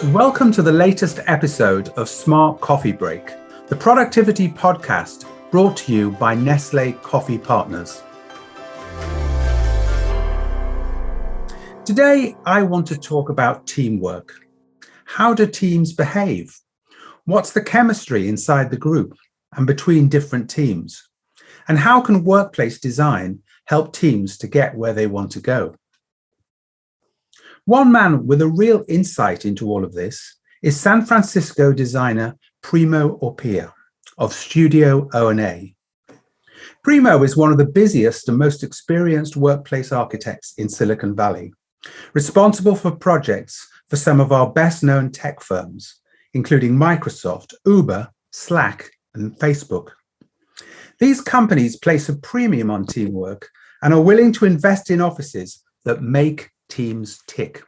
Welcome to the latest episode of Smart Coffee Break, the productivity podcast brought to you by Nestle Coffee Partners. Today, I want to talk about teamwork. How do teams behave? What's the chemistry inside the group and between different teams? And how can workplace design help teams to get where they want to go? One man with a real insight into all of this is San Francisco designer Primo Orpilla of Studio O&A. Primo is one of the busiest and most experienced workplace architects in Silicon Valley, responsible for projects for some of our best-known tech firms, including Microsoft, Uber, Slack, and Facebook. These companies place a premium on teamwork and are willing to invest in offices that make teams tick.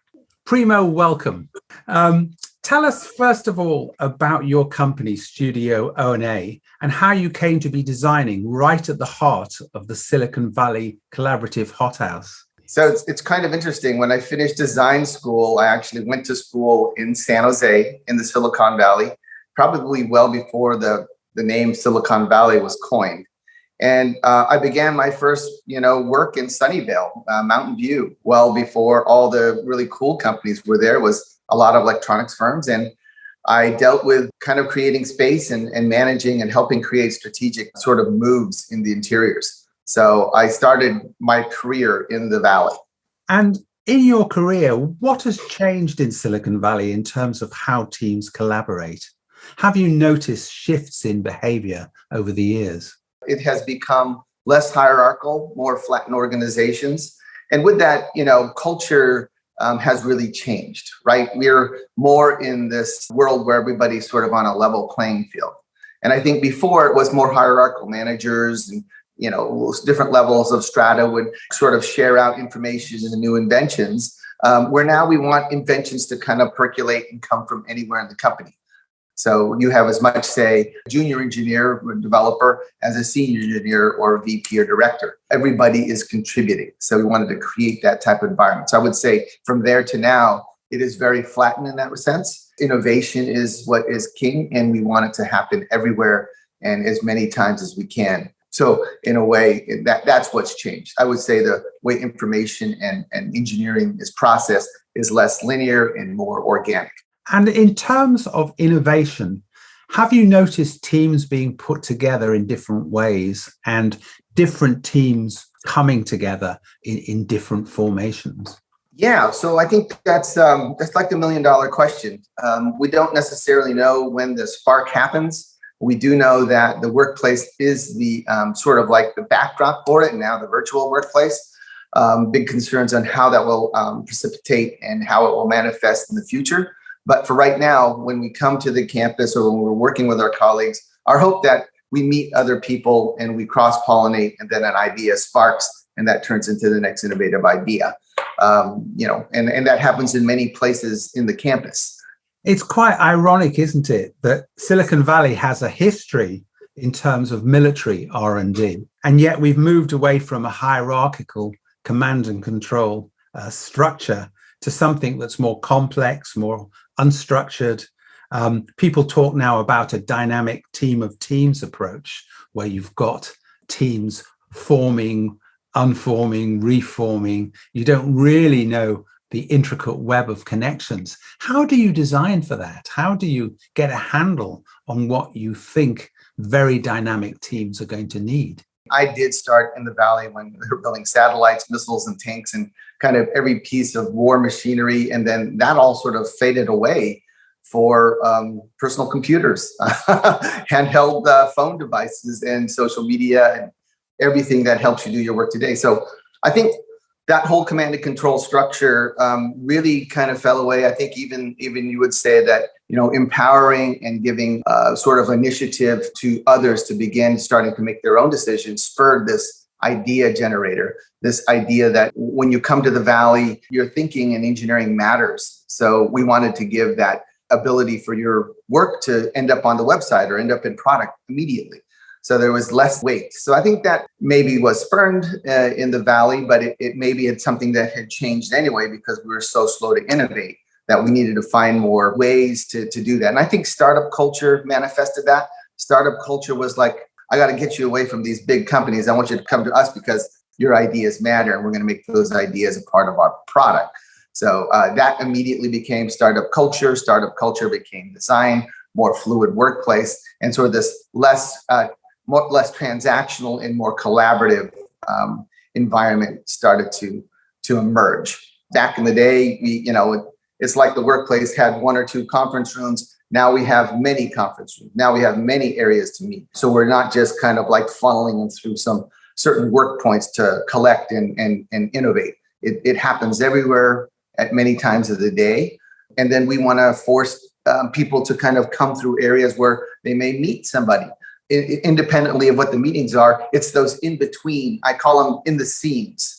Primo, welcome. Tell us, first of all, about your company, Studio O&A, and how you came to be designing right at the heart of the Silicon Valley collaborative hothouse. So it's kind of interesting. When I finished design school, I actually went to school in San Jose in the Silicon Valley, probably well before the name Silicon Valley was coined. And I began my first, work in Sunnyvale, Mountain View, well before all the really cool companies were there. Was a lot of electronics firms. And I dealt with kind of creating space and managing and helping create strategic sort of moves in the interiors. So I started my career in the Valley. And in your career, what has changed in Silicon Valley in terms of how teams collaborate? Have you noticed shifts in behavior over the years? It has become less hierarchical, more flattened organizations. And with that, culture has really changed, right? We're more in this world where everybody's sort of on a level playing field. And I think before it was more hierarchical. Managers and, different levels of strata would sort of share out information and new inventions, where now we want inventions to kind of percolate and come from anywhere in the company. So you have as much, say, a junior engineer or developer as a senior engineer or a VP or director. Everybody is contributing. So we wanted to create that type of environment. So I would say from there to now, it is very flattened in that sense. Innovation is what is king, and we want it to happen everywhere and as many times as we can. So in a way, that's what's changed. I would say the way information and engineering is processed is less linear and more organic. And in terms of innovation, have you noticed teams being put together in different ways and different teams coming together in different formations? Yeah, so I think that's like the $1 million question. We don't necessarily know when the spark happens. We do know that the workplace is the sort of like the backdrop for it, and now the virtual workplace. Big concerns on how that will precipitate and how it will manifest in the future. But for right now, when we come to the campus or when we're working with our colleagues, our hope that we meet other people and we cross-pollinate, and then an idea sparks and that turns into the next innovative idea. And that happens in many places in the campus. It's quite ironic, isn't it, that Silicon Valley has a history in terms of military R&D, and yet we've moved away from a hierarchical command and control structure to something that's more complex, more unstructured. People talk now about a dynamic team of teams approach, where you've got teams forming, unforming, reforming. You don't really know the intricate web of connections. How do you design for that? How do you get a handle on what you think very dynamic teams are going to need? I did start in the Valley when they were building satellites, missiles, and tanks, and kind of every piece of war machinery. And then that all sort of faded away for personal computers, handheld phone devices, and social media, and everything that helps you do your work today. So I think that whole command and control structure really kind of fell away. I think even you would say that, empowering and giving sort of initiative to others to begin starting to make their own decisions spurred this idea generator, this idea that when you come to the Valley, your thinking and engineering matters. So we wanted to give that ability for your work to end up on the website or end up in product immediately. So there was less weight. So I think that maybe was spurned in the Valley, but it maybe it's something that had changed anyway because we were so slow to innovate. that we needed to find more ways to do that. And I think startup culture manifested that. Startup culture was like, I got to get you away from these big companies. I want you to come to us because your ideas matter, and we're going to make those ideas a part of our product. So that immediately became startup culture. Startup culture became design, more fluid workplace, and sort of this less transactional and more collaborative environment started to emerge. Back in the day, it's like the workplace had one or two conference rooms. Now we have many conference rooms. Now we have many areas to meet. So we're not just kind of like funneling them through some certain work points to collect and innovate. It happens everywhere at many times of the day. And then we want to force people to kind of come through areas where they may meet somebody. Independently of what the meetings are, it's those in between. I call them in the seams.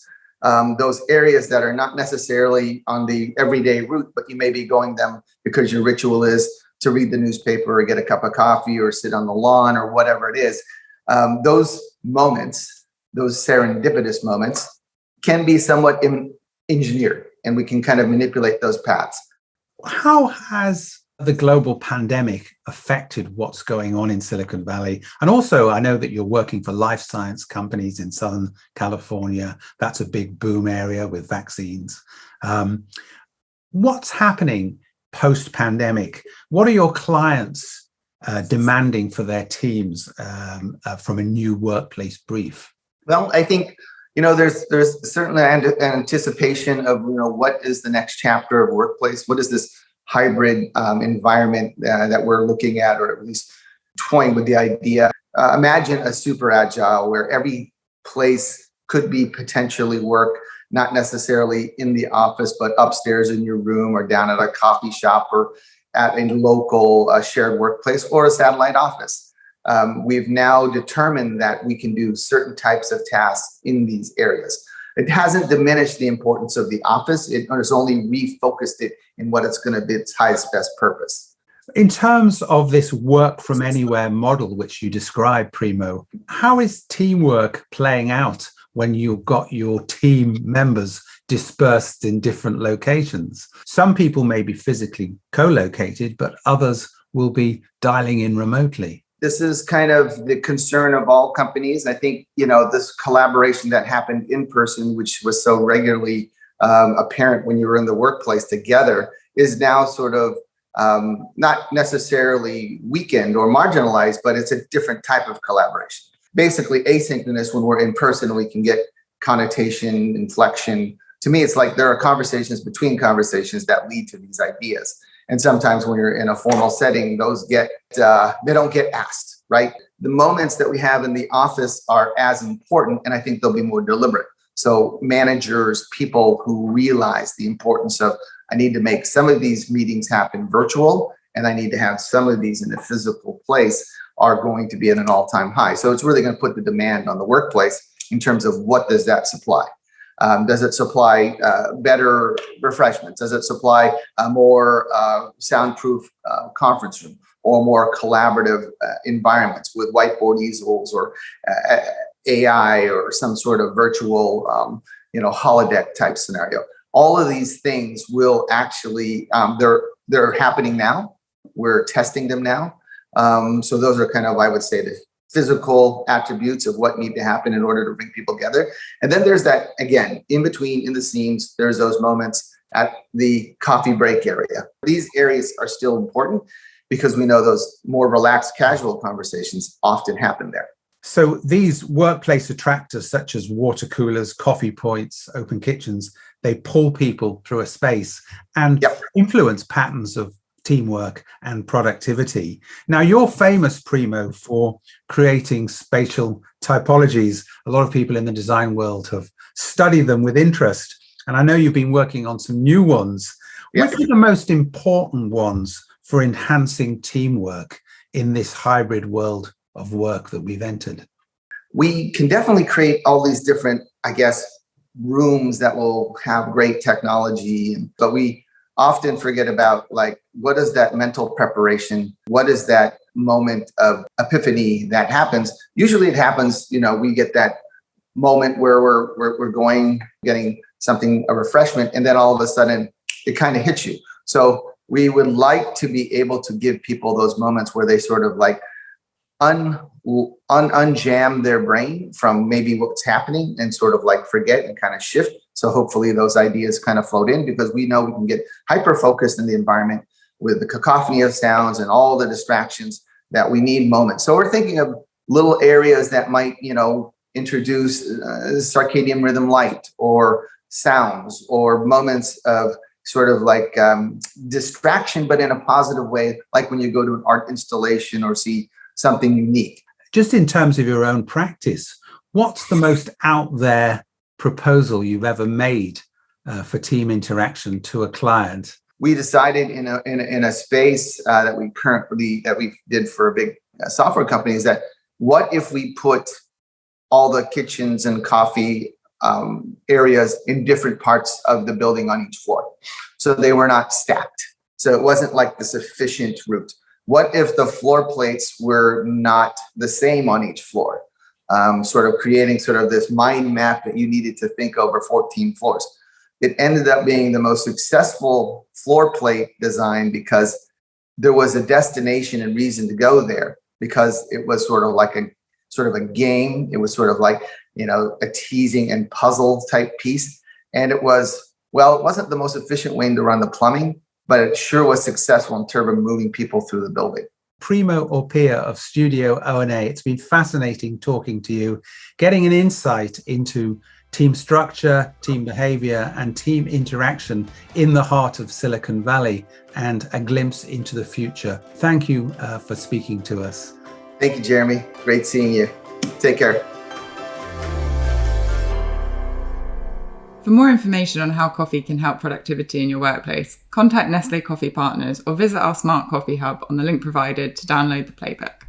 Those areas that are not necessarily on the everyday route, but you may be going them because your ritual is to read the newspaper or get a cup of coffee or sit on the lawn or whatever it is. Those moments, those serendipitous moments, can be somewhat engineered, and we can kind of manipulate those paths. How has the global pandemic affected what's going on in Silicon Valley? And also, I know that you're working for life science companies in Southern California. That's a big boom area with vaccines. What's happening post-pandemic? What are your clients demanding for their teams from a new workplace brief? Well, I think there's certainly an anticipation of what is the next chapter of workplace. What is this hybrid environment that we're looking at, or at least toying with the idea? Imagine a super agile where every place could be potentially work, not necessarily in the office, but upstairs in your room or down at a coffee shop or at a local shared workplace or a satellite office. We've now determined that we can do certain types of tasks in these areas. It hasn't diminished the importance of the office. It has only refocused it in what it's going to be its highest best purpose. In terms of this work from anywhere model, which you described, Primo, how is teamwork playing out when you've got your team members dispersed in different locations? Some people may be physically co-located, but others will be dialing in remotely. This is kind of the concern of all companies. I think, this collaboration that happened in person, which was so regularly apparent when you were in the workplace together, is now sort of not necessarily weakened or marginalized, but it's a different type of collaboration. Basically asynchronous. When we're in person, we can get connotation, inflection. To me, it's like there are conversations between conversations that lead to these ideas. And sometimes when you're in a formal setting, those they don't get asked, right? The moments that we have in the office are as important, and I think they'll be more deliberate. So managers, people who realize the importance of, I need to make some of these meetings happen virtual, and I need to have some of these in a physical place, are going to be at an all-time high. So it's really going to put the demand on the workplace in terms of what does that supply? Does it supply better refreshments? Does it supply a more soundproof conference room or more collaborative environments with whiteboard easels or AI or some sort of virtual, holodeck type scenario? All of these things will actually, they're happening now. We're testing them now. So those are kind of, I would say, the physical attributes of what need to happen in order to bring people together. And then there's that, again, in between, in the seams, there's those moments at the coffee break area. These areas are still important because we know those more relaxed, casual conversations often happen there. So these workplace attractors, such as water coolers, coffee points, open kitchens, they pull people through a space and influence patterns of teamwork and productivity. Now, you're famous, Primo, for creating spatial typologies. A lot of people in the design world have studied them with interest, and I know you've been working on some new ones. Which are the most important ones for enhancing teamwork in this hybrid world of work that we've entered? We can definitely create all these different, rooms that will have great technology, but we often forget about, what is that mental preparation? What is that moment of epiphany that happens? Usually it happens, we get that moment where we're getting something, a refreshment, and then all of a sudden it kind of hits you. So we would like to be able to give people those moments where they sort of like unjam their brain from maybe what's happening and sort of like forget and kind of shift. So hopefully those ideas kind of float in, because we know we can get hyper focused in the environment with the cacophony of sounds and all the distractions, that we need moments. So we're thinking of little areas that might, introduce circadian rhythm light or sounds or moments of sort of like distraction, but in a positive way, like when you go to an art installation or see something unique. Just in terms of your own practice, what's the most out there proposal you've ever made for team interaction to a client? We decided in a space that we did for a big software company, is that what if we put all the kitchens and coffee areas in different parts of the building on each floor, so they were not stacked, so it wasn't like this efficient route. What if the floor plates were not the same on each floor? Sort of creating sort of this mind map that you needed to think over 14 floors. It ended up being the most successful floor plate design because there was a destination and reason to go there, because it was sort of like a game. It was sort of like, a teasing and puzzle type piece. And it wasn't the most efficient way to run the plumbing, but it sure was successful in terms of moving people through the building. Primo Orpilla of Studio O&A, it's been fascinating talking to you, getting an insight into team structure, team behavior, and team interaction in the heart of Silicon Valley, and a glimpse into the future. Thank you for speaking to us. Thank you, Jeremy. Great seeing you. Take care. For more information on how coffee can help productivity in your workplace, contact Nestlé Coffee Partners or visit our Smart Coffee Hub on the link provided to download the playbook.